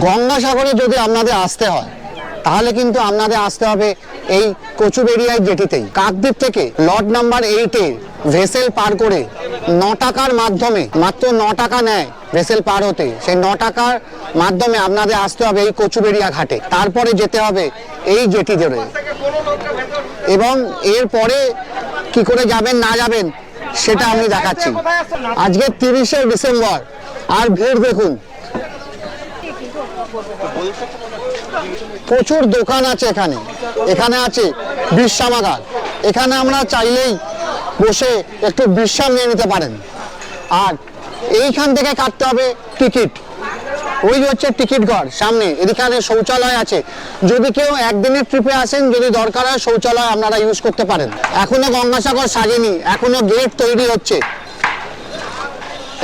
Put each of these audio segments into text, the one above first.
গঙ্গাসাগরে যদি আপনাদের আসতে হয় তাহলে কিন্তু আপনাদের আসতে হবে এই কচুবেড়িয়ায় জেটিতেই। কাকদ্বীপ থেকে লট নাম্বার 8-এ ভেসেল পার করে 9 টাকার মাধ্যমে, মাত্র 9 টাকা নেয় ভেসেল পার হতে, সেই 9 টাকার মাধ্যমে আপনাদের আসতে হবে এই কচুবেড়িয়া ঘাটে। তারপরে যেতে হবে এই জেটি ধরে, এবং এরপরে কি করে যাবেন না যাবেন সেটা আমি দেখাচ্ছি। আজকে 30শে ডিসেম্বর, আর ভিড় দেখুন, প্রচুর দোকান আছে এখানে। এখানে আছে বিশ্রামাগার, এখানে আমরা চাইলেই বসে একটু বিশ্রাম নিয়ে নিতে পারেন। আর এইখান থেকে কাটতে হবে টিকিট, ওই হচ্ছে টিকিট ঘর সামনে। এখানে শৌচালয় আছে, যদি কেউ একদিনের ট্রিপে আসেন, যদি দরকার হয় শৌচালয় আপনারা ইউজ করতে পারেন। এখনো গঙ্গাসাগর সাজেনি, এখনো গেট তৈরি হচ্ছে।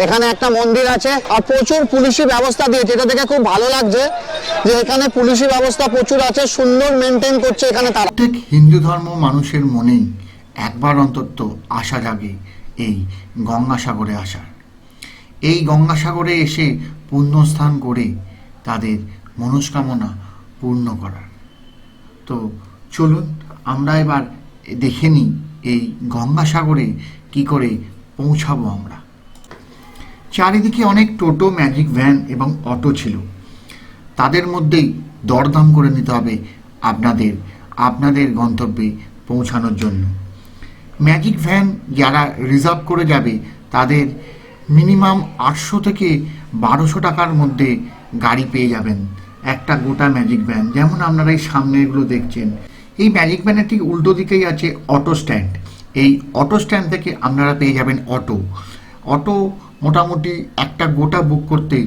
এখানে একটা মন্দির আছে, আর প্রচুর পুলিশি ব্যবস্থা দিয়েছে। এটা দেখে খুব ভালো লাগছে যে এখানে পুলিশি ব্যবস্থা প্রচুর আছে, সুন্দর মেনটেন করছে এখানে তারা। প্রত্যেক হিন্দু ধর্ম মানুষের মনেই একবার অন্তত আশা জাগে এই গঙ্গাসাগরে আসার, এই গঙ্গাসাগরে এসে পুণ্যস্থান করে তাদের মনস্কামনা পূর্ণ করার। তো চলুন আমরা এবার দেখে নিই এই গঙ্গাসাগরে কি করে পৌঁছাবো আমরা। চারিদিকে অনেক টোটো, ম্যাজিক ভ্যান এবং অটো ছিল। তাদের মধ্যেই দরদাম করে নিতে হবে আপনাদের গন্তব্যে পৌঁছানোর জন্য। ম্যাজিক ভ্যান যারা রিজার্ভ করে যাবে তাদের মিনিমাম 800 থেকে 1200 টাকার মধ্যে গাড়ি পেয়ে যাবেন, একটা গোটা ম্যাজিক ভ্যান। যেমন আপনারা এই সামনে এগুলো দেখছেন, এই ম্যাজিক ভ্যানের ঠিক উল্টো দিকেই আছে অটো স্ট্যান্ড। এই অটো স্ট্যান্ড থেকে আপনারা পেয়ে যাবেন অটো মোটামুটি একটা গোটা বুক করতে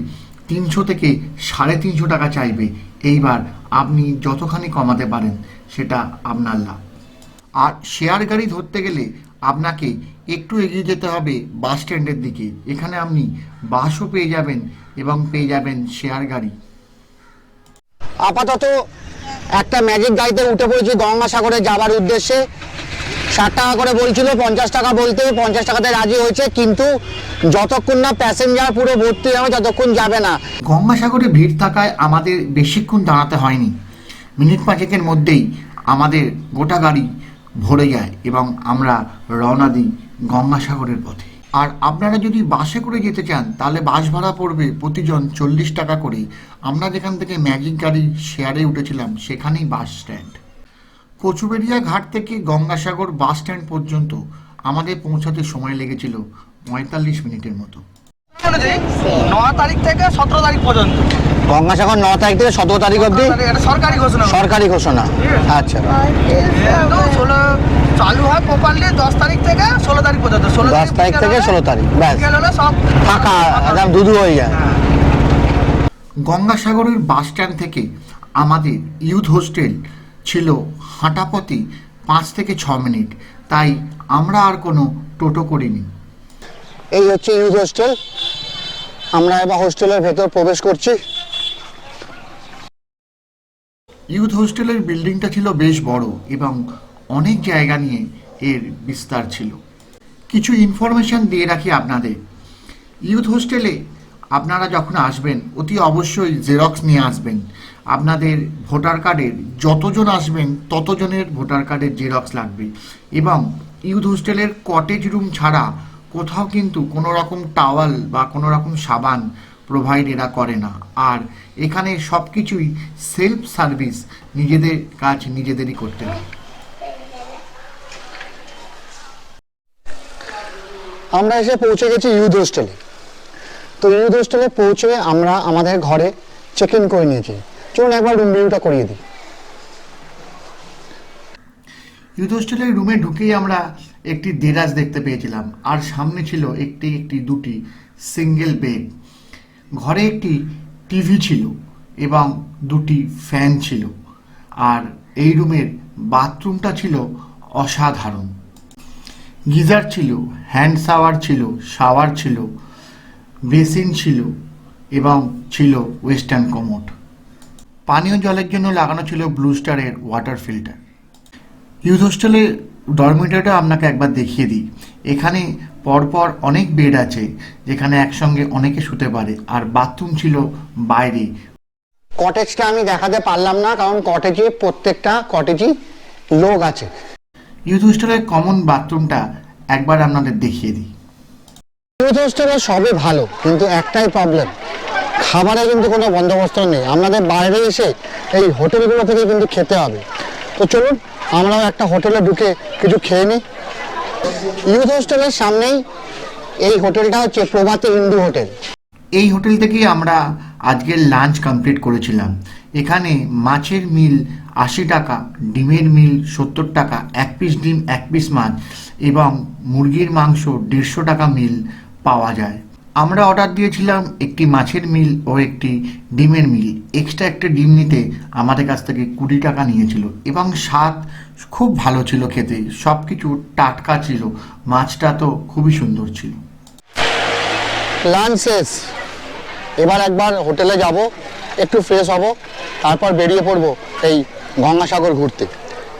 300 থেকে 350 টাকা চাইবে। এইবার আপনি যতখানি কমাতে পারেন সেটা আপনার লাভ। আর শেয়ার গাড়ি ধরতে গেলে আপনাকে একটু এগিয়ে যেতে হবে বাস স্ট্যান্ডের দিকে। এখানে আপনি বাসও পেয়ে যাবেন এবং পেয়ে যাবেন শেয়ার গাড়ি। আপাতত একটা ম্যাজিক গাড়িতে উঠে পড়েছি গঙ্গাসাগরে যাবার উদ্দেশ্যে। 60 টাকা করে বলছিল, 50 টাকা বলতে 50 টাকাতে রাজি হয়েছে, কিন্তু যতক্ষণ না প্যাসেঞ্জার পুরো ভর্তি হবে ততক্ষণ যাবে না। গঙ্গাসাগরে ভিড় থাকায় আমাদের বেশিক্ষণ দাঁড়াতে হয়নি, মিনিট 5-এর মধ্যেই আমাদের গোটা গাড়ি ভরে যায় এবং আমরা রওনা দিই গঙ্গাসাগরের পথে। আর আপনারা যদি বাসে করে যেতে চান তাহলে বাস ভাড়া পড়বে প্রতিজন 40 টাকা করে। আমরা যেখান থেকে ম্যাজিক গাড়ি শেয়ারে উঠেছিলাম সেখানেই বাস স্ট্যান্ড। কচুবেড়িয়া ঘাট থেকে গঙ্গাসাগর বাস স্ট্যান্ড পর্যন্ত আমাদের পৌঁছাতে সময় লেগেছিল 45 মিনিটের মতো। 9 তারিখ থেকে 17 তারিখ পর্যন্ত গঙ্গাসাগর 9 তারিখ থেকে 17 তারিখ অবধি সরকারি ঘোষণা। আচ্ছা, চালু হয় প্রপারলি 10 তারিখ থেকে 16 তারিখ পর্যন্ত। 10 তারিখ থেকে 16 তারিখ ব্যাস সব ফাঁকা, একদম দুধু হয়ে যায়। গঙ্গাসাগরের বাস স্ট্যান্ড থেকে আমাদের ইউথ হোস্টেল ছিল হাঁটাপথে 5 থেকে 6 মিনিট, তাই আমরা আর কোনো টোটো করিনি। এই হচ্ছে ইউথ হোস্টেল, আমরা এবার হোস্টেলের ভেতর প্রবেশ করছি। ইউথ হোস্টেলের বিল্ডিংটা ছিল বেশ বড় এবং অনেক জায়গা নিয়ে এর বিস্তার ছিল। কিছু ইনফরমেশান দিয়ে রাখি আপনাদের। ইউথ হোস্টেলে আপনারা যখন আসবেন অতি অবশ্যই জেরক্স নিয়ে আসবেন। আপনাদের ভোটার কার্ডের যতজন আসবেন ততজনের ভোটার কার্ডের জেরক্স লাগবে। এবং ইউথ হোস্টেলের কটেজ রুম ছাড়া কোথাও কিন্তু কোনো রকম টাওয়াল বা কোনো রকম সাবান প্রোভাইড এরা করে না। আর এখানে সব কিছুই সেলফ সার্ভিস, নিজেদের কাজ নিজেদেরই করতে হয়। আমরা এসে পৌঁছে গেছি ইউথ হোস্টেলে। তো ইউথ হোস্টেলে পৌঁছে আমরা আমাদের ঘরে চেক ইন করে নিয়েছি। চলুন একবার রুম ভিউটা করিয়ে দিই। ইউথ হোস্টেলের রুমে ঢুকেই আমরা একটি দেরাজ দেখতে পেয়েছিলাম, আর সামনে ছিল দুটি সিঙ্গেল বেড। ঘরে একটি টিভি ছিল এবং দুটি ফ্যান ছিল। আর এই রুমের বাথরুমটা ছিল অসাধারণ। গিজার ছিল, হ্যান্ড শাওয়ার ছিল, বেসিন ছিল এবং ছিল ওয়েস্টার্ন কমোড। পানীয় জলের জন্য লাগানো ছিল ব্লু স্টারের ওয়াটার ফিল্টার। ইউথ হোস্টেলের ডরমিটরিটা আপনাকে একবার দেখিয়ে দিই। এখানে পরপর অনেক বেড আছে যেখানে একসঙ্গে অনেকে শুতে পারে, আর বাথরুম ছিল বাইরে। কটেজটা আমি দেখাতে পারলাম না, কারণ কটেজে প্রত্যেকটা কটেজই লোক আছে। ইউথ হোস্টেলের কমন বাথরুমটা একবার আপনাদের দেখিয়ে দিই। ইউথ হোস্টেলে সবই ভালো, কিন্তু একটাই প্রবলেম, খাবারের কিন্তু কোনো বন্দোবস্ত নেই। আমাদের বাইরে এসে এই হোটেলগুলো থেকে কিন্তু খেতে হবে। তো চলুন আমরাও একটা হোটেলে ঢুকে কিছু খেয়ে নিই। ইউথ হোস্টেলের সামনেই এই হোটেলটা হচ্ছে প্রভাতী হিন্দু হোটেল। এই হোটেল থেকেই আমরা আজকের লাঞ্চ কমপ্লিট করেছিলাম। এখানে মাছের মিল 80 টাকা, ডিমের মিল 70 টাকা, এক পিস ডিম এক পিস মাছ এবং মুরগির মাংস 150 টাকা মিল পাওয়া যায়। আমরা অর্ডার দিয়েছিলাম একটি মাছের মিল ও একটি ডিমের মিল। এক্সট্রা একটা ডিম নিতে আমাদের কাছ থেকে 20 টাকা নিয়েছিল এবং স্বাদ খুব ভালো ছিল খেতে, সব কিছু টাটকা ছিল, মাছটা তো খুবই সুন্দর ছিল। লাঞ্চ শেষ, এবার একবার হোটেলে যাব, একটু ফ্রেশ হব, তারপর বেরিয়ে পড়ব এই গঙ্গাসাগর ঘুরতে।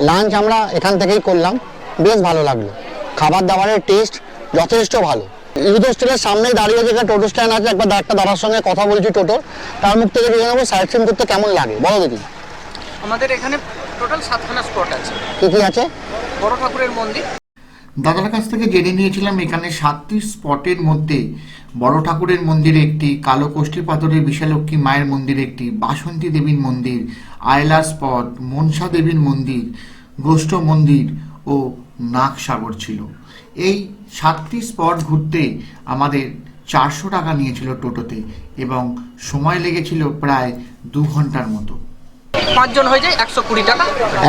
লাঞ্চ আমরা এখান থেকেই করলাম, বেশ ভালো লাগলো, খাবার দাবারের টেস্ট যথেষ্ট ভালো। ইউথ হোস্টেলের সামনেই দাঁড়িয়ে যে টোটো স্ট্যান্ড আছে, একবার একটা দাদার সঙ্গে কথা বলছি টোটোর, তার মুখ থেকে জেনে নেবো সাইট সিন করতে কেমন লাগে। বলো দেখি আমাদের এখানে টোটাল 7খানা স্পট আছে। কি কি আছে? বড় ঠাকুরের মন্দির, দাদার কাছ থেকে জেনে নিয়েছিলাম এখানে 7টি স্পটের মধ্যে বড় ঠাকুরের মন্দির একটি, কালো কোষ্ঠী পাথরের বিশালক্ষী মায়ের মন্দির একটি, বাসন্তী দেবীর মন্দির, আয়লা স্পট, মনসা দেবীর মন্দির, গোষ্ঠ মন্দির ও নাগসাগর ছিল। এই 7টি স্পট ঘুরতে আমাদের 400 টাকা নিয়েছিল টোটোতে এবং সময় লেগেছিল প্রায় 2 ঘন্টার মতো। 5 জন হয়ে যায় 120 টাকা।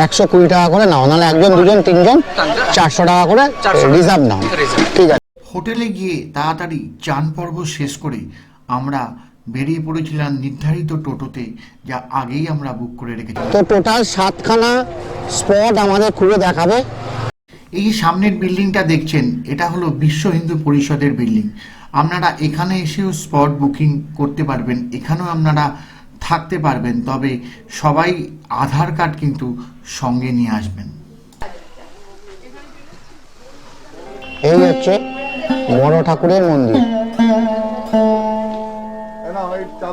120 টাকা করে নাও, নাহলে একজন দুজন তিনজন 400 টাকা করে রিজার্ভ নাও। ঠিক আছে। হোটেলে গিয়ে তাড়াতাড়ি চান পর্ব শেষ করে আমরা বেরিয়ে পড়েছিলাম নির্ধারিত টোটোতে, যা আগেই আমরা বুক করে রেখেছিলাম। তো টোটাল 7খানা স্পট আমাদের ঘুরে দেখাবে। এই যে সামনের বিল্ডিংটা দেখছেন, এটা হলো বিশ্ব হিন্দু পরিষদের বিল্ডিং। আপনারা এখানে এসেও স্পট বুকিং করতে পারবেন, এখানেও আপনারা থাকতে পারবেন, তবে সবাই আধার কার্ড কিন্তু সঙ্গে নিয়ে আসবেন। এই হচ্ছে বড় ঠাকুরের মন্দির।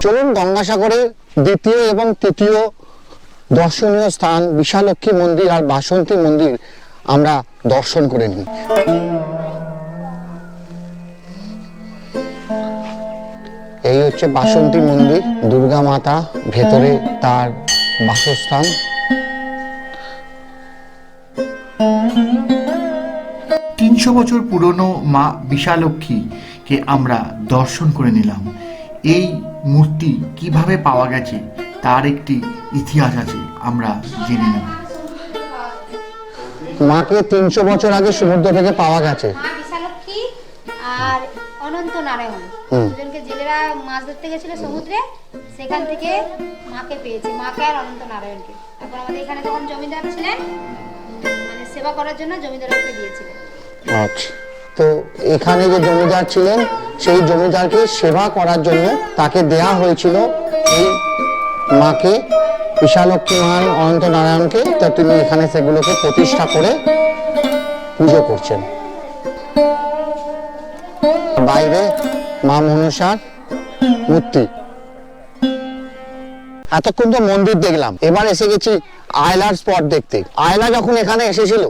চলুন গঙ্গাসাগরের দ্বিতীয় এবং তৃতীয় দর্শনীয় স্থান বিশালক্ষী মন্দির আর বাসন্তী মন্দির আমরা দর্শন করে নিই। এই হচ্ছে বাসন্তী মন্দির, দুর্গা মাতা, ভেতরে তার বাসস্থান। 300 বছর পুরনো মা বিশালক্ষীকে আমরা দর্শন করে নিলাম। এই মূর্তি কিভাবে পাওয়া গেছে তার একটি ইতিহাস আছে, আমরা জেনে নেব। মাকে 300 বছর আগে সমুদ্র থেকে পাওয়া গেছে। মা বিশালক্ষী আর অনন্ত নারায়ণ দুজনকে জেলেরা মাছ ধরতে গেছিল সমুদ্রে, সেখান থেকে মাকে পেয়েছে, মাকে আর অনন্ত নারায়ণকে। তারপর আমাদের এখানে তখন জমিদার ছিলেন, মানে সেবা করার জন্য জমিদারকে দিয়েছিলেন। আচ্ছা, তো এখানে যে জমিদার ছিলেন সেই জমিদারকে সেবা করার জন্য তাকে দেয়া হয়েছিল এই মাকে, বিশালক্ষী মা অনন্ত নারায়ণকে। তো তিনি এখানে সেগুলোকে প্রতিষ্ঠা করে পুজো করছেন। বাইরে মা মনসার মূর্তি। এতক্ষণ তো মন্দির দেখলাম, এবার এসে গেছি আয়লার স্পট দেখতে। আয়লা যখন এখানে এসেছিল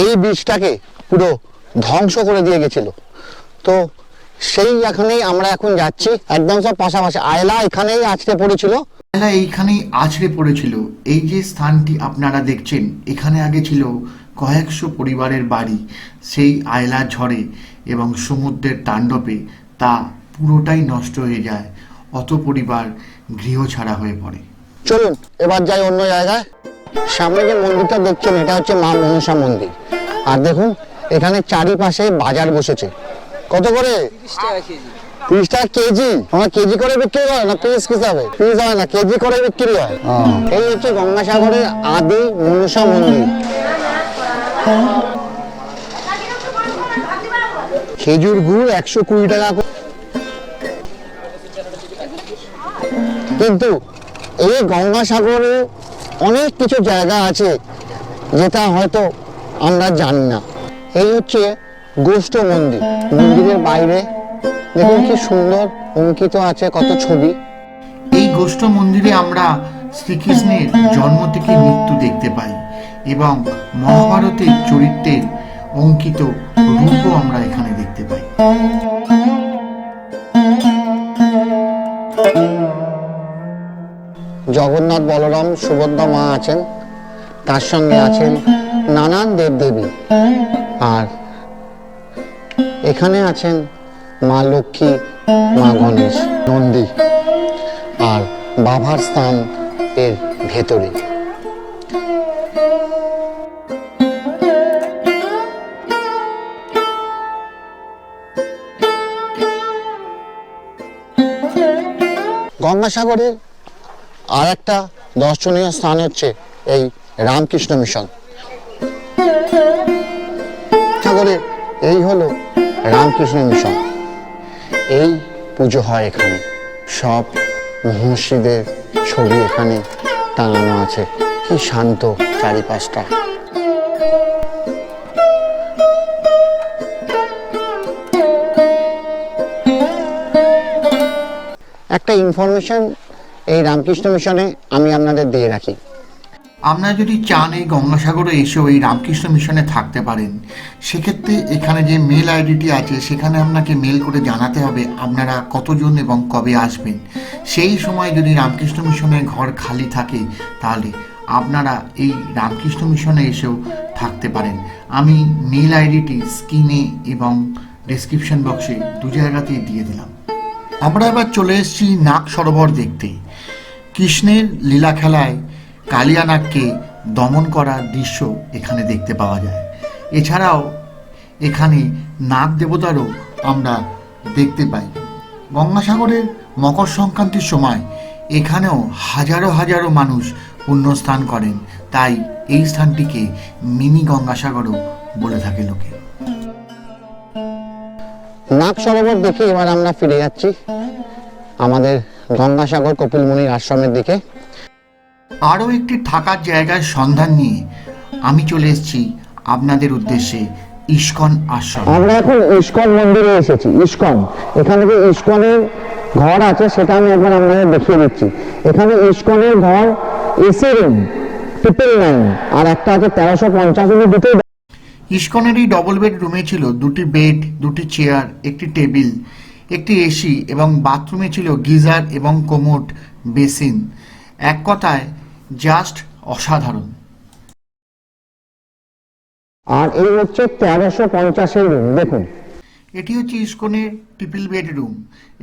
এই বীজটাকে পুরো ধ্বংস করে দিয়ে গেছিল, তো সেই এখানেই আমরা এখন যাচ্ছি, একদম সব পাশাপাশি। আয়লা এখানেই আছড়ে পড়েছিল। আয়লা এইখানেই আছড়ে পড়েছিল। এই যে স্থানটি আপনারা দেখছেন, এখানে আগে ছিল কয়েকশো পরিবারের বাড়ি। সেই আয়লা ঝড়ে এবং সমুদ্রের তাণ্ডবে তা পুরোটাই নষ্ট হয়ে যায়, অত পরিবার গৃহ ছাড়া হয়ে পড়ে। চলুন এবার যাই অন্য জায়গায়। সামনে যে মন্দিরটা দেখছেন এটা হচ্ছে মা মনসা মন্দির। আর দেখুন এখানে চারিপাশে বাজার বসেছে। কত করে? 30 টাকা কেজি। আমরা কেজি করে বিক্রি করে না পিস হিসাবে? পিস হয় না, কেজি করে বিক্রি হয়। এই হচ্ছে গঙ্গাসাগরের আদি মনসা মন্দির। খেজুর গুড় 120 টাকা। কিন্তু এই গঙ্গাসাগরে অনেক কিছু জায়গা আছে যেটা হয়তো আমরা জানি না। এই হচ্ছে গোষ্ঠ মন্দির। মন্দিরের বাইরে দেখুন কি সুন্দর অঙ্কিত আছে কত ছবি। এই গোষ্ঠ মন্দিরে আমরা শ্রীকৃষ্ণের জন্ম থেকে মৃত্যু দেখতে পাই এবং মহাভারতের চরিত্রের অঙ্কিত রূপও আমরা এখানে দেখতে পাই। জগন্নাথ, বলরাম, সুভদ্রা মা আছেন, তার সঙ্গে আছেন নানান দেবদেবী, আর এখানে আছেন মা লক্ষ্মী, মা গণেশ, নন্দী, আর বাবার স্থান এর ভেতরে। গঙ্গাসাগরের আর একটা দর্শনীয় স্থান হচ্ছে এই রামকৃষ্ণ মিশন। সাগরের এই হলো রামকৃষ্ণ মিশন। এই পুজো হয় এখানে, সব মহর্ষিদের ছবি এখানে টাঙানো আছে। কি শান্ত চারিপাশটা। একটা ইনফরমেশন এই রামকৃষ্ণ মিশনে আমি আপনাদের দিয়ে রাখি। আপনারা যদি চান এই গঙ্গাসাগরে এসেও এই রামকৃষ্ণ মিশনে থাকতে পারেন, সেক্ষেত্রে এখানে যে মেল আইডিটি আছে সেখানে আপনাকে মেল করে জানাতে হবে আপনারা কতজন এবং কবে আসবেন। সেই সময় যদি রামকৃষ্ণ মিশনের ঘর খালি থাকে তাহলে আপনারা এই রামকৃষ্ণ মিশনে এসেও থাকতে পারেন। আমি মেল আইডিটি স্ক্রিনে এবং ডেসক্রিপশন বক্সে দু জায়গাতেই দিয়ে দিলাম। আমরা এবার চলে এসেছি নাগ সরোবর দেখতে। কৃষ্ণের লীলা খেলায় কালিয়ানাগকে দমন করার দৃশ্য এখানে দেখতে পাওয়া যায়। এছাড়াও এখানে নাগ দেবতারও আমরা দেখতে পাই। গঙ্গাসাগরের মকর সংক্রান্তির সময় এখানেও হাজারো হাজারো মানুষ পুণ্যস্নান করেন, তাই এই স্থানটিকে মিনি গঙ্গাসাগরও বলে থাকে লোকে। নাগ সরোবর দেখে এবার আমরা ফিরে যাচ্ছি আমাদের গঙ্গাসাগর কপিল মুনির আশ্রমের দিকে। আরও একটি থাকার জায়গার সন্ধান নিয়ে আমি চলে এসেছি আপনাদের উদ্দেশ্যে ইস্কন আশ্রম। আমরা এখন ইস্কন মন্দিরে এসেছি। ইস্কন, এখানে যে ইস্কনের ঘর আছে সেটা আমি একবার আপনাদের দেখিয়ে দিচ্ছি। এখানে ইস্কনের ঘর এসি রুম 999 আর একটা আছে 1350। দুটো ইস্কনের এই ডবল বেড রুমে ছিল দুটি বেড, দুটি চেয়ার, একটি টেবিল, একটি এসি এবং বাথরুমে ছিল গিজার এবং কোমোড, বেসিন। এক কথায় জাস্ট অসাধারণ। আর এই হচ্ছে 1350 রুম। দেখুন, এটি হচ্ছে ইস্কনের ট্রিপল বেড রুম।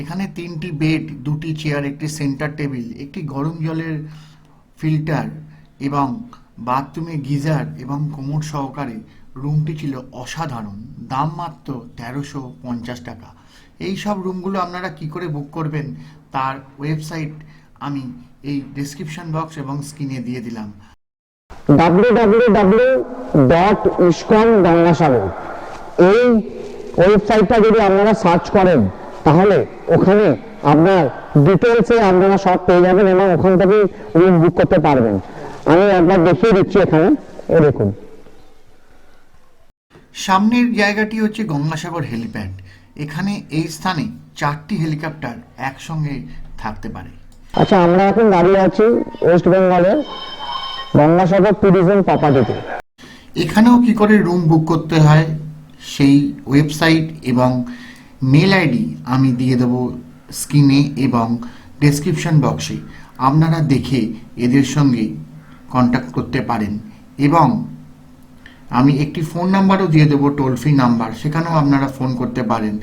এখানে 3টি বেড, 2টি চেয়ার, একটি সেন্টার টেবিল, একটি গরম জলের ফিল্টার এবং বাথরুমে গিজার এবং কোমোড সহকারে রুমটি ছিল অসাধারণ। দাম মাত্র 1350 টাকা। এই সব রুমগুলো আপনারা কি করে বুক করবেন তার ওয়েবসাইট আমি এই ডেসক্রিপশন বক্স এবং স্ক্রিনে দিয়ে দিলাম। www.iskon-gangasagar এই ওয়েবসাইটটা যদি আপনারা সার্চ করেন তাহলে ওখানে আপনার ডিটেলসে আপনারা সব পেয়ে যাবেন এবং ওখান থেকে রুম বুক করতে পারবেন। আমি একবার দেখিয়ে দিচ্ছি। এখানে দেখুন, সামনের জায়গাটি হচ্ছে গঙ্গাসাগর হেলিপ্যাড। এখানে এই স্থানে 4টি হেলিকপ্টার একসঙ্গে থাকতে পারে। আচ্ছা, আমরা এখন দাঁড়িয়ে আছি ওয়েস্ট বেঙ্গলের গঙ্গাসাগর ট্যুরিজম প্রপার্টিতে। এখানেও কি করে রুম বুক করতে হয় সেই ওয়েবসাইট এবং মেল আইডি আমি দিয়ে দেবো স্ক্রিনে এবং ডেসক্রিপশন বক্সে। আপনারা দেখে এদের সঙ্গে কন্ট্যাক্ট করতে পারেন এবং আমি একটি ফোন নাম্বারও দিয়ে দেবো, টোল ফ্রি নাম্বার, সেখানেও আপনারা ফোন করতে পারেন।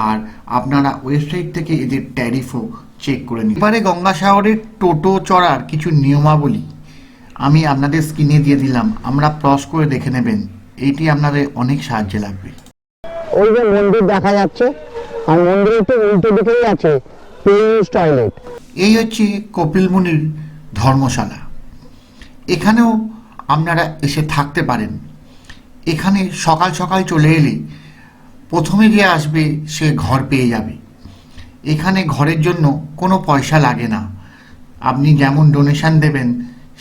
আর আপনারা ওয়েবসাইট থেকে এদের ট্যারিফও চেক করে নিন। এবারে গঙ্গাসাগরের টোটো চড়ার কিছু নিয়মাবলী আমি আপনাদের স্ক্রিনে দিয়ে দিলাম, আমরা প্রস করে দেখে নেবেন। এইটি আপনাদের অনেক সাহায্যে লাগবে। ওই যে মন্দির দেখা যাচ্ছে, আর মন্দিরের একটু উল্টো দিকেই আছে টয়লেট। এই হচ্ছে কপিল মুনির ধর্মশালা। এখানেও আপনারা এসে থাকতে পারেন। এখানে সকাল সকাল চলে এলে প্রথমে যে আসবে সে ঘর পেয়ে যাবে। এখানে ঘরের জন্য কোনো পয়সা লাগে না, আপনি যেমন ডোনেশন দেবেন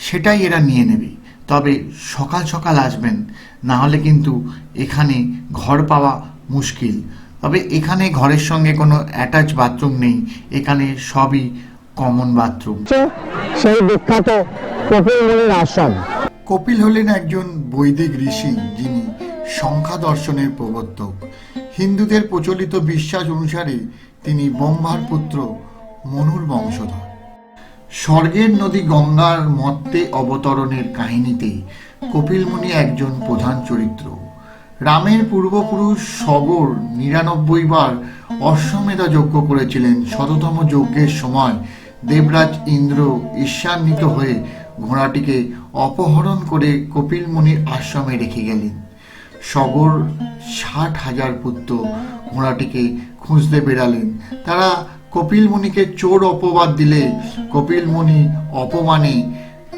সেটাই এরা নিয়ে নেবে। তবে সকাল সকাল আসবেন, না হলে কিন্তু এখানে ঘর পাওয়া মুশকিল। তবে এখানে ঘরের সঙ্গে কোনো অ্যাটাচ বাথরুম নেই, এখানে সবই কমন বাথরুম। সেই বিখ্যাত কপিল মুনির আশ্রম। কপিল হলেন একজন বৈদিক ঋষি, যিনি সংখ্যা দর্শনের প্রবর্তক। হিন্দুদের প্রচলিত বিশ্বাস অনুসারে তিনি ব্রহ্মার পুত্র মনুর বংশধর। স্বর্গের নদী গঙ্গার মর্তে অবতরণের কাহিনীতে কপিল মুনি একজন প্রধান চরিত্র। রামের পূর্বপুরুষ সগর ৯৯ বার অশ্বমেধ যজ্ঞ করেছিলেন। শততম যজ্ঞের সময় দেবরাজ ইন্দ্র ঈর্ষান্বিত হয়ে ঘোড়াটিকে অপহরণ করে কপিল মুনির আশ্রমে রেখে গেলেন। সগর ৬০,০০০ পুত্র ঘোড়াটিকে খুঁজতে বেরালেন। তারা কপিল মুনিকে চোর অপবাদ দিলে কপিল মুনি অপমানে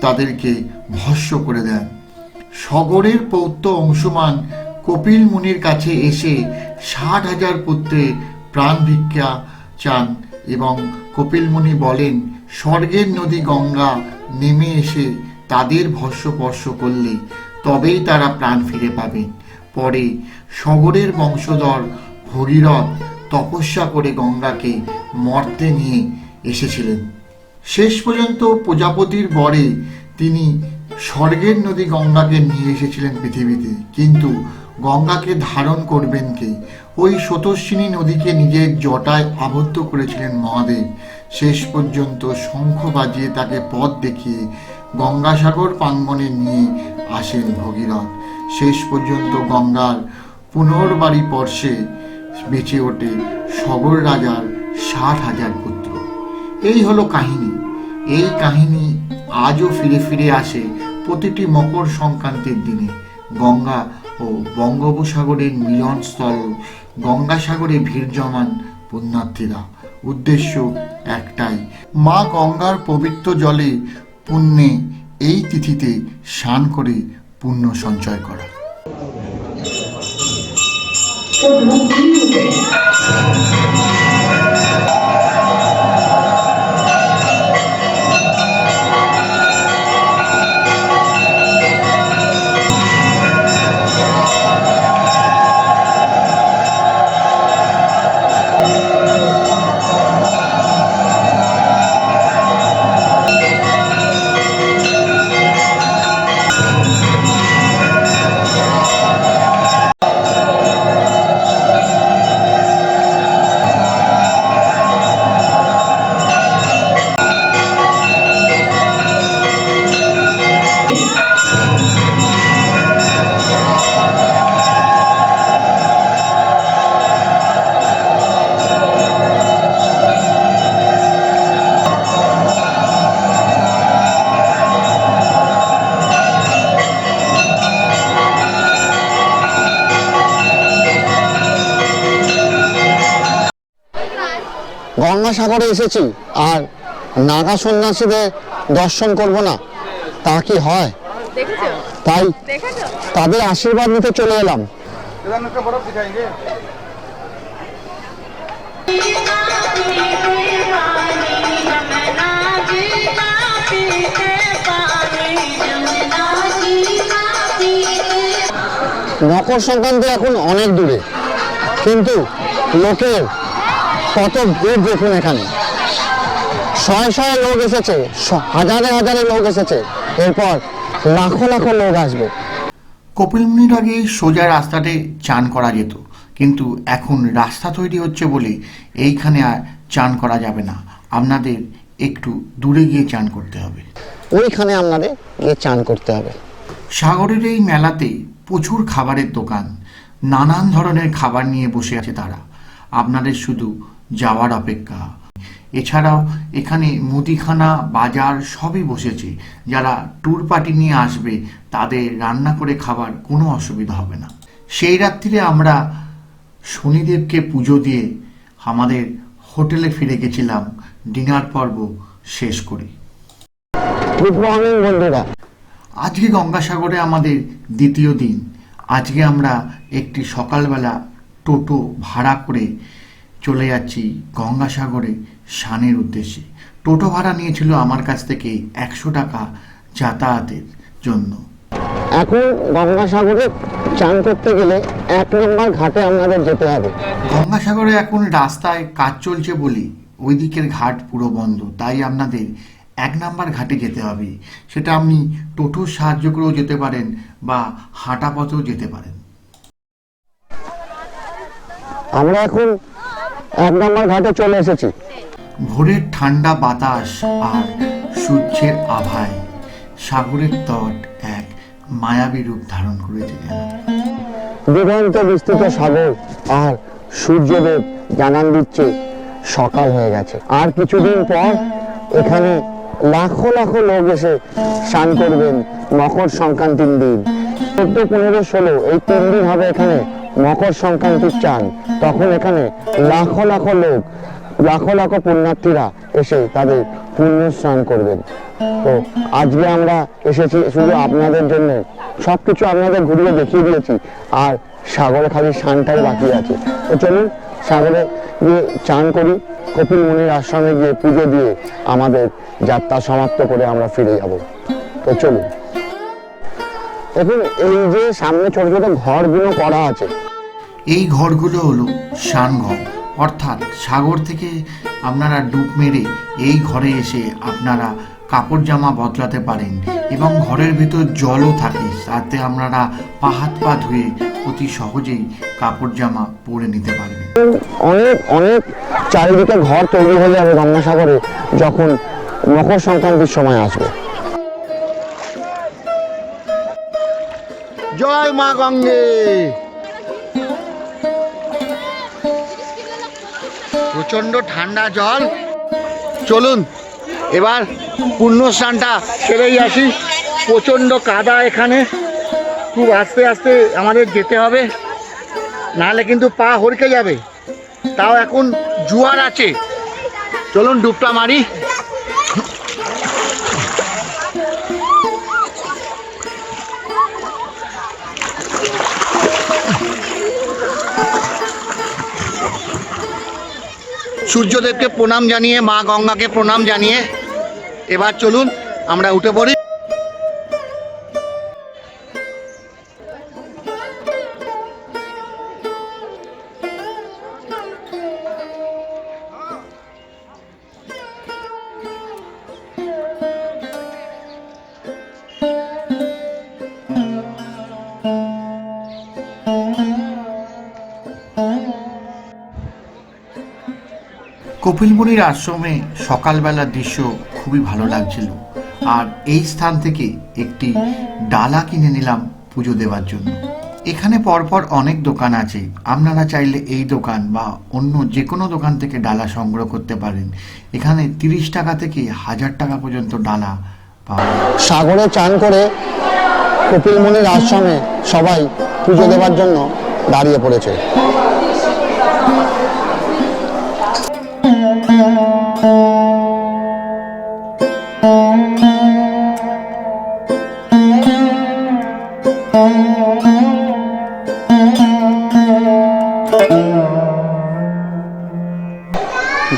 তাদেরকে ভস্ম করে দেন। সগরের পৌত্র অংশুমান কপিল মুনির কাছে এসে ৬০,০০০ পুত্রের প্রাণ ভিক্ষা চান এবং কপিল মুনি বলেন, স্বর্গের নদী গঙ্গা নেমে এসে তাদের ভস্মস্পর্শ করলে তবেই তারা প্রাণ ফিরে পাবেন। পরে সগরের বংশধর ভগীরথ তপস্যা করে গঙ্গাকে মর্তে নিয়ে এসেছিলেন। শেষ পর্যন্ত প্রজাপতির বরে তিনি স্বর্গের নদী গঙ্গাকে নিয়ে এসেছিলেন পৃথিবীতে। কিন্তু গঙ্গাকে ধারণ করবেন কে? ওই স্রোতস্বিনী নদীকে নিজের জটায় আবদ্ধ করেছিলেন মহাদেব। শেষ পর্যন্ত শঙ্খ বাজিয়ে তাকে পথ দেখিয়ে গঙ্গাসাগর প্রাঙ্গণে নিয়ে আসেন ভগীরথ। শেষ পর্যন্ত গঙ্গার পুনর্বাড়ি পর্শে বেঁচে ওঠে সগর রাজার ৬০,০০০ পুত্র। এই হলো কাহিনী। এই কাহিনী আজও ফিরে ফিরে আসে প্রতিটি মকর সংক্রান্তির দিনে। গঙ্গা ও বঙ্গোপসাগরের মিলনস্থল গঙ্গাসাগরে ভিড় জমান পুণ্যার্থীরা। উদ্দেশ্য একটাই, মা গঙ্গার পবিত্র জলে পুণ্যে এই তিথিতে স্নান করে পুণ্য সঞ্চয় করা। গঙ্গাসাগরে এসেছি আর নাগা সন্ন্যাসীদের দর্শন করব না, তা কি হয়? তাই তাদের আশীর্বাদ নিতে চলে এলাম। মকর সংক্রান্তি এখন অনেক দূরে, কিন্তু লোকের কত ভিড় দেখুন। এখানে শয়ে শয়ে লোক এসেছে, হাজারে হাজারে লোক এসেছে, এরপর লাখো লাখো লোক আসবে। কপিল মুনির আগে সোজা রাস্তাতে চান করা যেত, কিন্তু এখন রাস্তা তৈরি হচ্ছে বলে এইখানে আর চান করা যাবে না। আপনাদের একটু দূরে গিয়ে চান করতে হবে। ওইখানে আপনাদের গিয়ে চান করতে হবে। সাগরের এই মেলাতে প্রচুর খাবারের দোকান, নানান ধরনের খাবার নিয়ে বসে আছে তারা। আপনাদের শুধু যাওয়ার অপেক্ষা। এছাড়াও এখানে মুদিখানা, বাজার সবই বসেছে। যারা ট্যুর পার্টি নিয়ে আসবে তাদের রান্না করে খাবার কোনো অসুবিধা হবে না। সেই রাত্রিরে আমরা শনিদেবকে পুজো দিয়ে আমাদের হোটেলে ফিরে গেছিলাম ডিনার পর্ব শেষ করি। গুড মর্নিং বন্ধুরা। আজকে গঙ্গাসাগরে আমাদের দ্বিতীয় দিন। আজকে আমরা একটি সকালবেলা টোটো ভাড়া করে চলে যাচ্ছি গঙ্গাসাগরে স্নানের উদ্দেশ্যে। টোটো ভাড়া নিয়েছিল আমার কাছ থেকে ১০০ টাকা যাতায়াতের জন্য। এখন গঙ্গাসাগরে চান করতে গেলে ১ নম্বর ঘাটে আপনাদের যেতে হবে। গঙ্গাসাগরে এখন রাস্তায় কাজ চলছে বলে ওই দিকের ঘাট পুরো বন্ধ, তাই আপনাদের 1 নাম্বার ঘাটে যেতে হবে। সেটা আপনি টোটোর সাহায্য করেও যেতে পারেন বা হাঁটা পথেও যেতে পারেন। আমরা এখন 1 নম্বর ঘাটে চলে এসেছি। ভোরের ঠান্ডা বাতাস আর সূর্যের আভায় সাগরের তট এক মায়াবী রূপ ধারণ করেছে যেন। দিগন্ত বিস্তৃত সাগর আর সূর্যদেব জানান দিচ্ছে সকাল হয়ে গেছে। আর কিছুদিন পর এখানে লাখো লাখো লোক এসে স্নান করবেন মকর সংক্রান্তির দিন। 14, 15, 16 এই 3 দিন হবে এখানে মকর সংক্রান্তির চান। তখন এখানে লাখো লাখো লোক, লাখো লাখো পুণ্যার্থীরা এসে তাদের পুণ্য স্নান করবেন। তো আজকে আমরা এসেছি শুধু আপনাদের জন্য, সবকিছু আপনাদের ঘুরিয়ে দেখিয়ে দিয়েছি, আর সাগরে খালি স্নানটাই বাকি আছে। তো চলুন সাগরে গিয়ে চান করি, কপিল মুনির আশ্রমে গিয়ে পুজো দিয়ে আমাদের যাত্রা সমাপ্ত করে আমরা ফিরে যাব। তো চলুন। দেখুন এই যে সামনে ছোট ছোট ঘরগুলো করা আছে, এই ঘরগুলো হলো স্নানঘর, অর্থাৎ সাগর থেকে আপনারা ডুব মেরে এই ঘরে এসে আপনারা কাপড় জামা বদলাতে পারেন এবং ঘরের ভিতর জলও থাকে, তাতে আপনারা পা হাত পা ধুয়ে অতি সহজেই কাপড় জামা পরে নিতে পারবেন। অনেক অনেক চারিদিকে ঘর তৈরি হয়ে যাবে গঙ্গাসাগরে যখন মকর সংক্রান্তির সময় আসবে। জয় মা গঙ্গে। প্রচন্ড ঠান্ডা জল। চলুন এবার পুণ্য স্নানটা সেরেই আসি। প্রচন্ড কাদা এখানে, খুব আস্তে আস্তে আমাদের যেতে হবে, নাহলে কিন্তু পা হড়কে যাবে। তাও এখন জোয়ার আছে, চলুন ডুবটা মারি। সূর্যদেবকে প্রণাম জানিয়ে, মা গঙ্গাকে প্রণাম জানিয়ে এবার চলুন আমরা উঠে পড়ি। কপিল মুনির আশ্রমে সকালবেলার দৃশ্য খুবই ভালো লাগছিল, আর এই স্থান থেকে একটি ডালা কিনে নিলাম পুজো দেওয়ার জন্য। এখানে পরপর অনেক দোকান আছে, আপনারা চাইলে এই দোকান বা অন্য যে কোনো দোকান থেকে ডালা সংগ্রহ করতে পারেন। এখানে 30 টাকা থেকে 1000 টাকা পর্যন্ত ডালা পাওয়া যায়। সাগরে চান করে কপিল মুনির আশ্রমে সবাই পুজো দেওয়ার জন্য দাঁড়িয়ে পড়েছে।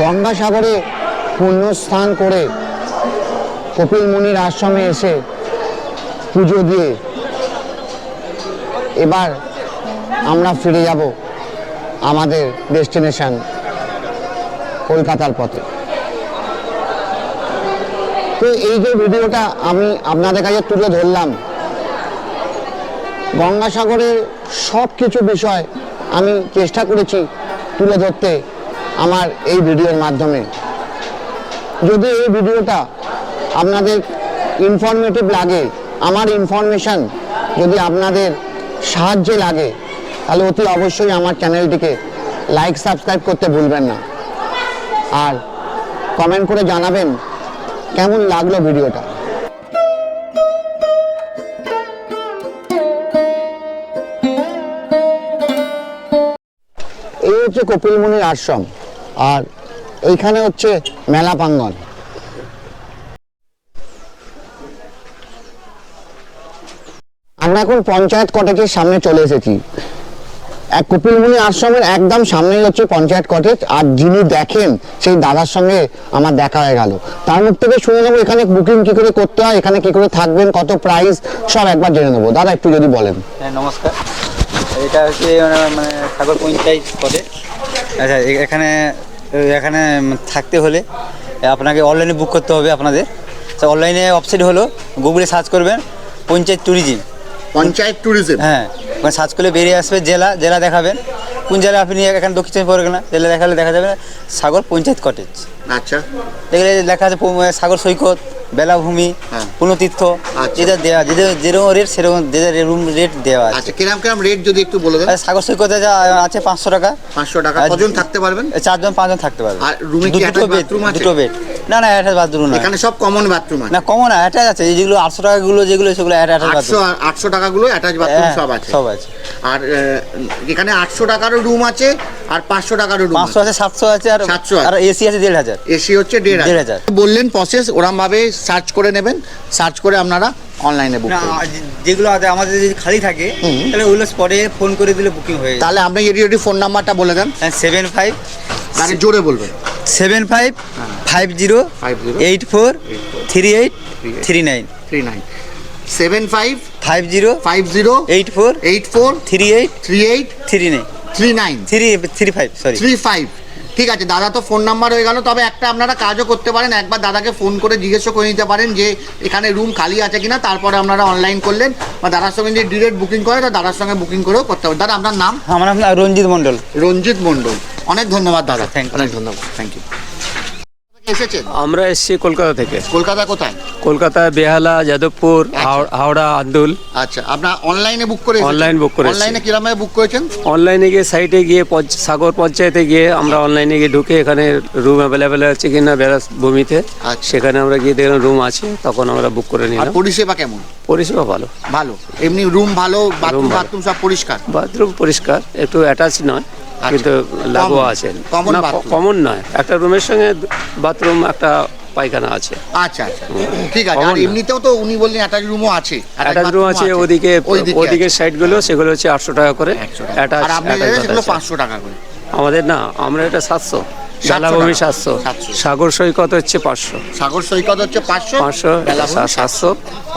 গঙ্গাসাগরে পুণ্যস্নান করে কপিল মুনির আশ্রমে এসে পুজো দিয়ে এবার আমরা ফিরে যাব আমাদের ডেস্টিনেশন কলকাতার পথে। তো এই যে ভিডিওটা আমি আপনাদের কাছে তুলে ধরলাম, গঙ্গাসাগরের সব কিছু বিষয় আমি চেষ্টা করেছি তুলে ধরতে আমার এই ভিডিওর মাধ্যমে। যদি এই ভিডিওটা আপনাদের ইনফরমেটিভ লাগে, আমার ইনফরমেশন যদি আপনাদের সাহায্যে লাগে, তাহলে অতি অবশ্যই আমার চ্যানেলটিকে লাইক সাবস্ক্রাইব করতে ভুলবেন না, আর কমেন্ট করে জানাবেন কেমন লাগলো ভিডিওটা। এই হচ্ছে কপিল মুনির আশ্রম, আর এইখানে হচ্ছে মেলা প্রাঙ্গণ। আমরা এখন পঞ্চায়েত কটেজের সামনে চলে এসেছি। এক কপিল মুনি আশ্রমের একদম সামনেই হচ্ছে পঞ্চায়েত কটেজ, আর যিনি দেখেন সেই দাদার সঙ্গে আমার দেখা হয়ে গেল। তার মুখ থেকে শুনে নেবো এখানে বুকিং কি করে করতে হয়, এখানে কি করে থাকবেন, কত প্রাইস, সব একবার জেনে নেবো। দাদা একটু যদি বলেন। হ্যাঁ নমস্কার, এটা হচ্ছে মানে সাগর পঞ্চায়েত কটেজ। আচ্ছা, এখানে এখানে থাকতে হলে আপনাকে অনলাইনে বুক করতে হবে আপনাদের। তো অনলাইনে ওয়েবসাইট হলো, গুগলে সার্চ করবেন পঞ্চায়েত ট্যুরিজম। পঞ্চায়েত ট্যুরিজম, হ্যাঁ, ওখানে সার্চ করলে বেরিয়ে আসবে জেলা দেখাবেন। কোন জেলা আপনি এখানে দক্ষিণ চব্বিশ পরগনা জেলা দেখালে দেখা যাবে সাগর পঞ্চায়েত কটেজ। আচ্ছা দেখলে লেখা আছে সাগর সৈকত, বেলাভূমি, হ্যাঁ। পুণ্যতীর্থ, আচ্ছা। যেটা দেওয়া যেরকম রেট সেরকম রুম রেট দেওয়া আছে। আচ্ছা কিরম রেট যদি একটু বলে দেন। আর সাগর সৈকতে যা আছে 500 টাকা। 500 টাকা। কজন থাকতে পারবেন? 4-5 জন থাকতে পারবে। আর রুমে কি দুটো বেড, বাথরুম আছে? দুটো বেড। না অ্যাটাচ বাথরুম না, এখানে সব কমন বাথরুম আছে? না কমন না, অ্যাটাচ আছে। যেগুলো 800 টাকা গুলো যেগুলো সেগুলো অ্যাটাচ বাথরুম। 800 টাকা গুলো অ্যাটাচ বাথরুম সব আছে? সব আছে। আর এখানে 800 টাকারও রুম আছে আর 500 টাকারও রুম 500 আছে, 700 আছে, 700 আছে। আর এসি আছে 1500। এসি হচ্ছে 1500। বললেন প্রসেস ওরম ভাবে সার্চ করে নেবেন, সার্চ করে আপনারা অনলাইনে বুক না করবেন। যেগুলো আমাদের যদি খালি থাকে তাহলে ওগুলো স্পটে ফোন করে দিলে বুকিং হয়ে যায়। তাহলে আপনি এটি ফোন নাম্বারটা বলে দেন। 75 মানে জোরে বলবেন। 75 50 84 38 39 39 75 50 50 84 84 38 38 39 39 35 সরি 35। ঠিক আছে দাদা, তো ফোন নাম্বার হয়ে গেল। তবে একটা আপনারা কাজও করতে পারেন, একবার দাদাকে ফোন করে জিজ্ঞেস করে নিতে পারেন যে এখানে রুম খালি আছে কিনা, তারপরে আপনারা অনলাইন করলেন বা দাদার সঙ্গে যদি ডিরেক্ট বুকিং করে তো দাদার সঙ্গে বুকিং করেও করতে পারেন। দাদা আপনার নাম? আমার নাম রঞ্জিত মণ্ডল। রঞ্জিত মণ্ডল, অনেক ধন্যবাদ দাদা। Thank you. অনেক ধন্যবাদ, থ্যাংক ইউ। এসেছেন? আমরা এসেছি কলকাতা থেকে। কলকাতা কোথায়? কলকাতা বেহালা, যাদবপুর, হাওড়া, আন্দুল। আচ্ছা, আপনার অনলাইনে বুক করে? অনলাইন বুক করেছি। অনলাইনে কিরকম বুক করেছেন? অনলাইনে গিয়ে সাইটে গিয়ে সাগর পঞ্চায়েতে গিয়ে আমরা অনলাইনে গিয়ে ঢুকে এখানে রুম অ্যাভেলেবেল আছে কিনা ভূমিতে, আচ্ছা। সেখানে আমরা গিয়ে দেখলাম রুম আছে, তখন আমরা বুক করে আর নিলাম। পরিষেবা কেমন? পরিষেবা ভালো। ভালো, এমনি রুম ভালো, বাথরুম ভালো। বাথরুম সব পরিষ্কার? বাথরুম পরিষ্কার, একটু অ্যাটাচ নয় কিন্তু লাগোয়া Common? আছে। Common না bathroom? কমন নয়, একটা রুমের সঙ্গে বাথরুম একটা পায়খানা আছে। আচ্ছা আচ্ছা, ঠিক আছে। আর Common না। এমনিতেও তো উনি বললেন অ্যাটাচ রুমও আছে? অ্যাটাচ রুম আছে ওদিকে, ওদিকে সাইডগুলো সেগুলো হচ্ছে 800 টাকা করে। অ্যাটাচ আর আপনি সেগুলো 500 টাকা করে? আমাদের না, আমরা এটা 700, বেলাভূমি 700, 700, সাগর সৈকত হচ্ছে 500। সাগর সৈকত হচ্ছে 500, 700।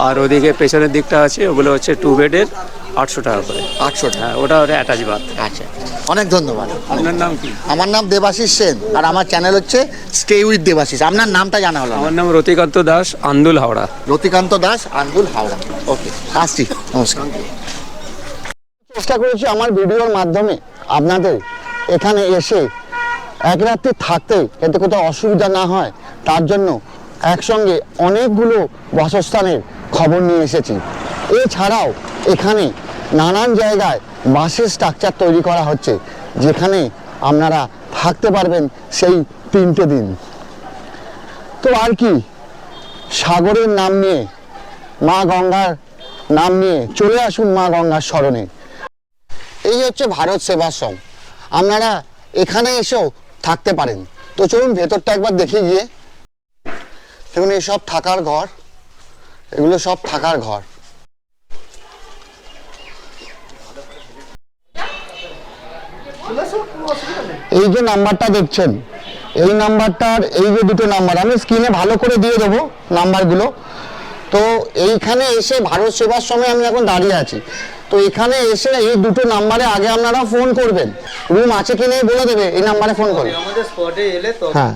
আর ওদিকে পেছনের দিকটা আছে, ওগুলো হচ্ছে 2 বেডের 800 টাকা করে। 800 টাকা। হ্যাঁ, ওটা অ্যাটাচ বাথ। আচ্ছা, অনেক ধন্যবাদ। আপনার নাম কি? আমার নাম দেবাশিস সেন আর আমার চ্যানেল হচ্ছে স্টে উইথ দেবাশিস। আপনার নামটা জানা হলো? আমার নাম রতিকান্ত দাস, আন্দুল, হাওড়া। রতিকান্ত দাস, আন্দুল, হাওড়া। ওকে, আসছি, নমস্কার। চেষ্টা করেছি আমার ভিডিওর মাধ্যমে আপনাদের এখানে এসে এক রাত্রি থাকতে যাতে কোথাও অসুবিধা না হয় তার জন্য একসঙ্গে অনেকগুলো বাসস্থানের খবর নিয়ে এসেছি। এছাড়াও এখানে নানান জায়গায় বাসের স্ট্রাকচার তৈরি করা হচ্ছে যেখানে আপনারা থাকতে পারবেন সেই 3টে দিন। তো আর কি, সাগরের নাম নিয়ে, মা গঙ্গার নাম নিয়ে চলে আসুন মা গঙ্গার স্মরণে। এই হচ্ছে ভারত সেবাশ্রম, আপনারা এখানে এসেও থাকতে পারেন। তো চলুন ভেতরটা একবার দেখে গিয়ে। দেখুন এইসব থাকার ঘর, এগুলো সব থাকার ঘর। এই যে নাম্বারটা দেখছেন, এই নাম্বারটার এই যে দুটো নাম্বার আমি স্ক্রিনে ভালো করে দিয়ে দেবো নাম্বারগুলো। তো এইখানে এসে ভারত সেবাশ্রমে আমি এখন দাঁড়িয়ে আছি। তো এখানে এসে এই দুটো নাম্বারে আগে আপনারা ফোন করবেন, রুম আছে কি নেই বলে দেবে, এই নাম্বারে ফোন করবে। আমাদের স্পটে এলে তো হ্যাঁ,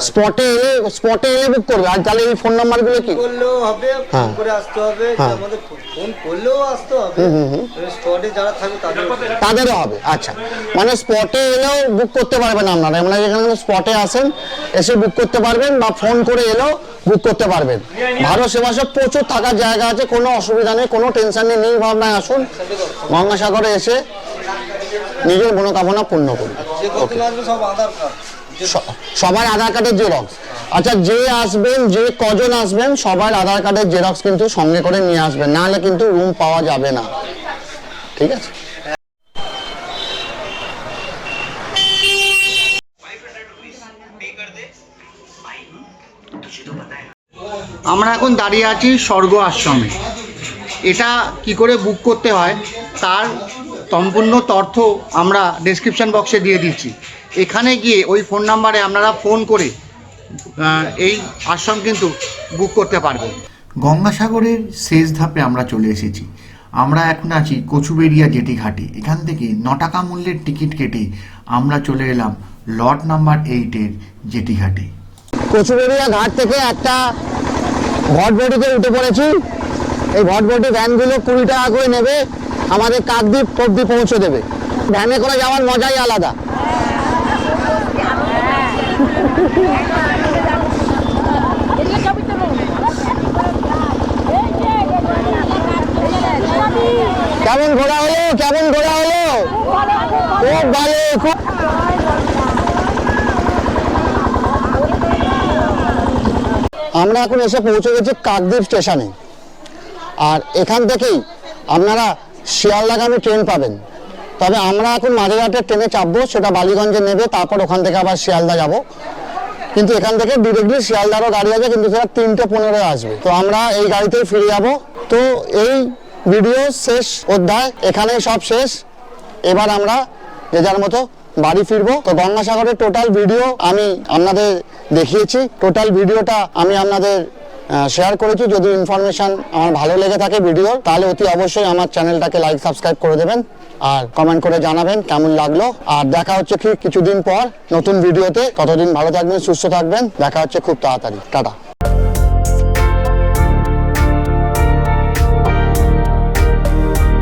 স্পটে এলে বুক করবে। আর তাহলে এই ফোন নাম্বারগুলো কি করলেও হবে, হ্যাঁ। ফোন করে আসতে হবে। হ্যাঁ। আমাদের ফোন করলেও আসতে হবে, স্পটে যারা থাকবে তাদেরও হবে। আচ্ছা, মানে স্পটে এলেও বুক করতে পারবেন আপনারা, মানে যেখানে স্পটে আসেন এসে বুক করতে পারবেন বা ফোন করে এলেও বুক করতে পারবেন। ভারত সেবাশ্রম প্রচুর থাকার জায়গা আছে, কোনো অসুবিধা নেই, কোনো টেনশন নেই, নির্ভাবনায় আসুন, গঙ্গাসাগরে এসে নিজের মনোকামনা পূর্ণ করুন। সবার আধার কার্ডের জেরক্স। আচ্ছা, যে আসবেন, যে কজন আসবেন সবার আধার কার্ডের জেরক্স কিন্তু সঙ্গে করে নিয়ে আসবেন, নাহলে কিন্তু রুম পাওয়া যাবে না। ঠিক আছে? আমরা এখন দাঁড়িয়ে আছি স্বর্গ আশ্রমে। এটা কি করে বুক করতে হয় তার সম্পূর্ণ তথ্য আমরা ডেসক্রিপশন বক্সে দিয়ে দিচ্ছি। এখানে গিয়ে ওই ফোন নাম্বারে আপনারা ফোন করে এই আশ্রম কিন্তু বুক করতে পারবেন। গঙ্গাসাগরের শেষ ধাপে আমরা চলে এসেছি। আমরা এখন আছি কচুবেড়িয়া জেটি ঘাটে। এখান থেকে 9 টাকা মূল্যের টিকিট কেটে আমরা চলে এলাম লট নাম্বার 8-এর জেটিঘাটে। কচুবেড়িয়া ঘাট থেকে একটা ভটভটিতে উঠে পড়েছি। এই ভটভটি ভ্যানগুলো 20 টাকা করে নেবে, আমাদের কাকদ্বীপ অব্দি পৌঁছে দেবে। ভ্যানে করে যাওয়ার মজাই আলাদা। কেমন ঘোরা হলো, কেমন ঘোরা হলো? খুব ভালো, খুব। আমরা এখন এসে পৌঁছে গেছি কাকদ্বীপ স্টেশনে। আর এখান থেকেই আপনারা শিয়ালদাগামী ট্রেন পাবেন। তবে আমরা এখন মাঝেরহাটের ট্রেনে চাপবো, সেটা বালিগঞ্জে নেবে, তারপর ওখান থেকে আবার শিয়ালদা যাব। কিন্তু এখান থেকে ডিরেক্টলি শিয়ালদারও গাড়ি আছে, কিন্তু সেটা 3:15 আসবে। তো আমরা এই গাড়িতেই ফিরে যাব। তো এই ভিডিও শেষ অধ্যায়, এখানে সব শেষ। এবার আমরা যে যার মতো বাড়ি ফিরবো। তো গঙ্গাসাগরের টোটাল ভিডিও আমি আপনাদের দেখিয়েছি, টোটাল ভিডিওটা আমি আপনাদের শেয়ার করেছি। যদি ইনফরমেশন আমার ভালো লেগে থাকে ভিডিওর, তাহলে অতি অবশ্যই আমার চ্যানেলটাকে লাইক সাবস্ক্রাইব করে দেবেন আর কমেন্ট করে জানাবেন কেমন লাগলো। আর দেখা হচ্ছে কিছুদিন পর নতুন ভিডিওতে। ততদিন ভালো থাকবেন, সুস্থ থাকবেন। দেখা হচ্ছে খুব তাড়াতাড়ি। টাটা।